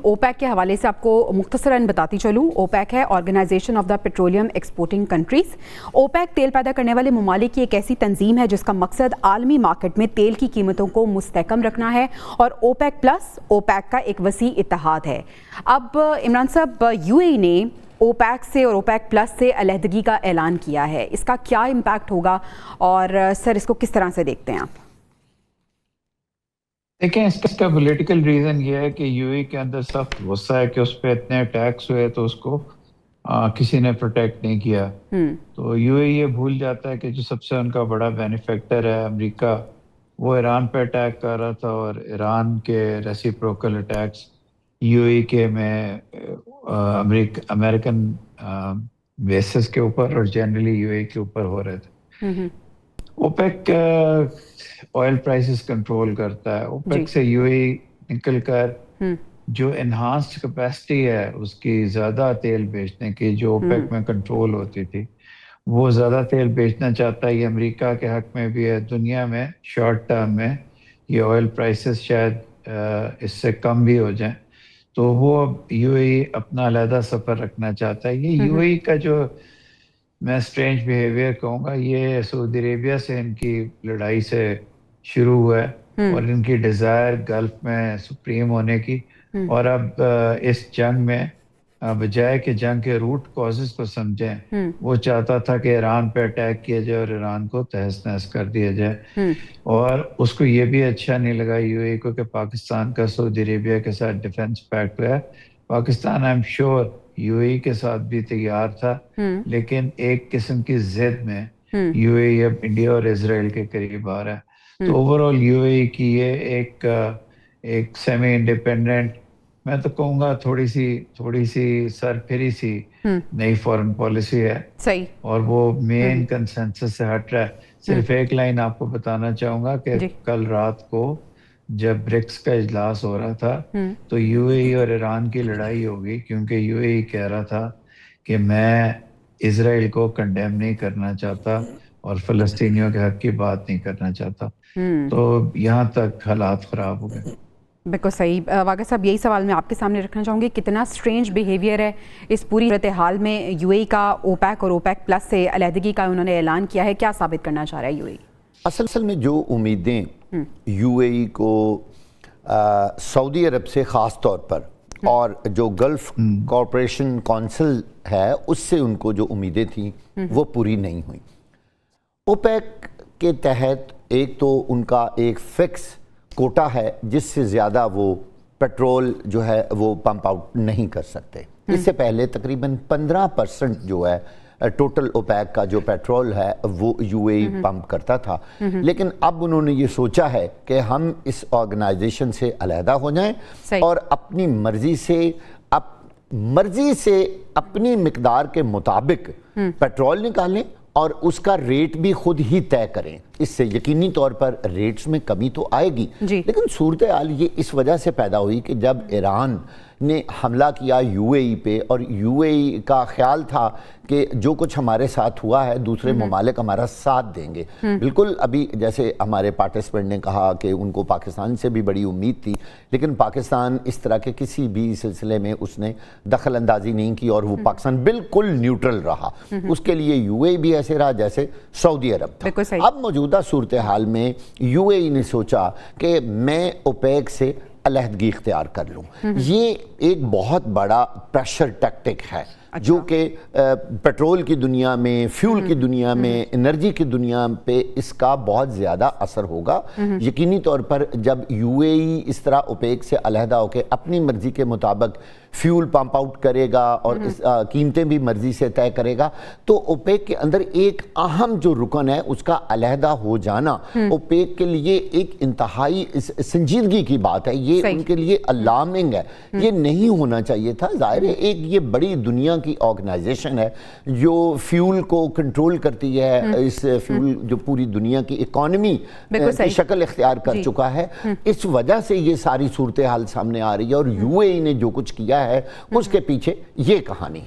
OPEC کے حوالے سے آپ کو مختصراً بتاتی چلوں. اوپیک ہے organisation of the petroleum exporting countries. OPEC تیل پیدا کرنے والے ممالک کی ایک ایسی تنظیم ہے جس کا مقصد عالمی مارکیٹ میں تیل کی قیمتوں کو مستحکم رکھنا ہے، اور اوپیک پلس اوپیک کا ایک وسیع اتحاد ہے. اب عمران صاحب، یو اے ای نے اوپیک سے اور اوپیک پلس سے علیحدگی کا اعلان کیا ہے. اس کا کیا امپیکٹ ہوگا اور سر اس کو کس طرح سے دیکھتے ہیں آپ؟ دیکھیں، اس کا پولیٹیکل ریزن یہ ہے کہ یو اے کے اندر سخت غصہ ہے کہ اس پہ اتنے ٹیکس ہوئے تو اس کو کسی نے پروٹیکٹ نہیں کیا. تو یو اے یہ بھول جاتا ہے کہ جو سب سے ان کا بڑا بینیفیکٹر ہے امریکہ، وہ ایران پہ اٹیک کر رہا تھا، اور ایران کے ریسیپروکل اٹیکس یو اے کے میں امریکن بیسز کے اوپر اور جنرلی یو اے کے اوپر ہو رہے تھے. اوپیک آئل پرائسز کنٹرول کرتا ہے. اوپیک سے یو اے نکل کر جو انہانسڈ کیپیسٹی ہے اس کی زیادہ تیل بیچنے کی، جو اوپیک میں کنٹرول ہوتی تھی، وہ زیادہ تیل بیچنا چاہتا ہے. یہ امریکہ کے حق میں بھی ہے. دنیا میں شارٹ ٹرم میں یہ آئل پرائسز شاید اس سے کم بھی ہو جائیں، تو وہ یو اے اپنا علیحدہ سفر رکھنا چاہتا ہے. یہ یو اے کا جو میں اسٹرینج بیہیویئر کہوں گا، یہ سعودی عربیہ سے ان کی لڑائی سے شروع ہوا ہے، اور ان کی ڈیزائر گلف میں سپریم ہونے کی. اور اب اس جنگ میں بجائے کہ جنگ کے روٹ کازز کو سمجھیں، وہ چاہتا تھا کہ ایران پہ اٹیک کیا جائے اور ایران کو تہس نہس کر دیا جائے. اور اس کو یہ بھی اچھا نہیں لگا یو اے کو کہ پاکستان کا سعودی عربیہ کے ساتھ ڈیفنس پیکٹ ہے. Pakistan I am sure U A کے ساتھ بھی تیار تھا، لیکن ایک قسم کی ضد میں یو اے اب انڈیا اور اسرائیل کے قریب آ رہا ہے. تو اوور آل یو اے کی یہ ایک سیمی انڈیپینڈنٹ، میں تو کہوں گا تھوڑی سی سر پھری سی نئی فورن پالیسی ہے. صحیح. اور وہ مین کنسنسس سے ہٹ رہا ہے. صرف ایک لائن آپ کو بتانا چاہوں گا کہ کل رات کو جب برکس کا اجلاس ہو رہا تھا تو یو اے ای اور ایران کی لڑائی ہوگی، کیونکہ یو اے ای کہہ رہا تھا کہ میں اسرائیل کو کنڈیم نہیں کرنا چاہتا اور فلسطینیوں کے حق کی بات نہیں کرنا چاہتا. تو یہاں تک حالات خراب ہو گئے. بالکل صحیح. واقع صاحب، یہی سوال میں آپ کے سامنے رکھنا چاہوں گی، کتنا سٹرینج بیہیویئر ہے اس پوری صورتحال میں یو اے کا اوپیک اور اوپیک پلس سے علیحدگی کا انہوں نے اعلان کیا ہے. کیا ثابت کرنا چاہ رہا ہے یو اے؟ اصل میں جو امیدیں یو اے ای کو سعودی عرب سے خاص طور پر اور جو گلف کارپوریشن کونسل ہے اس سے ان کو جو امیدیں تھیں وہ پوری نہیں ہوئیں. اوپیک کے تحت ایک تو ان کا ایک فکس کوٹا ہے جس سے زیادہ وہ پیٹرول جو ہے وہ پمپ آؤٹ نہیں کر سکتے. اس سے پہلے تقریباً 15% جو ہے ٹوٹل اوپیک کا جو پیٹرول ہے وہ یو اے ای پمپ کرتا تھا. لیکن اب انہوں نے یہ سوچا ہے کہ ہم اس آرگنائزیشن سے علیحدہ ہو جائیں اور اپنی مرضی سے اپنی مقدار کے مطابق پیٹرول نکالیں اور اس کا ریٹ بھی خود ہی طے کریں. اس سے یقینی طور پر ریٹس میں کمی تو آئے گی، لیکن صورتحال یہ اس وجہ سے پیدا ہوئی کہ جب ایران نے حملہ کیا یو اے ای پہ، اور یو اے ای کا خیال تھا کہ جو کچھ ہمارے ساتھ ہوا ہے دوسرے ممالک ہمارا ساتھ دیں گے. بالکل ابھی جیسے ہمارے پارٹیسپینٹ نے کہا کہ ان کو پاکستان سے بھی بڑی امید تھی، لیکن پاکستان اس طرح کے کسی بھی سلسلے میں اس نے دخل اندازی نہیں کی، اور وہ پاکستان بالکل نیوٹرل رہا. اس کے لیے یو اے بھی ایسے رہا جیسے سعودی عرب تھا. اب موجودہ صورتحال میں یو اے ای نے سوچا کہ میں اوپیک سے علیحدگی اختیار کر لوں. یہ ایک بہت بڑا پریشر ٹیکٹک ہے جو کہ پیٹرول کی دنیا میں، فیول کی دنیا میں، انرجی کی دنیا پہ اس کا بہت زیادہ اثر ہوگا. یقینی طور پر جب یو اے ای اس طرح اوپیک سے علیحدہ ہو کے اپنی مرضی کے مطابق فیول پمپ آؤٹ کرے گا اور قیمتیں بھی مرضی سے طے کرے گا، تو اوپیک کے اندر ایک اہم جو رکن ہے اس کا علیحدہ ہو جانا اوپیک کے لیے ایک انتہائی سنجیدگی کی بات ہے. یہ ان کے لیے الارمنگ ہے، یہ نہیں ہونا چاہیے تھا. ظاہر ہے ایک یہ بڑی دنیا کی آرگنائزیشن ہے جو فیول کو کنٹرول کرتی ہے، اس فیول جو پوری دنیا کی اکانومی کی شکل اختیار کر چکا ہے. اس وجہ سے یہ ساری صورتحال سامنے آ رہی ہے، اور یو اے ای نے جو کچھ کیا ہے اس کے پیچھے یہ کہانی ہے.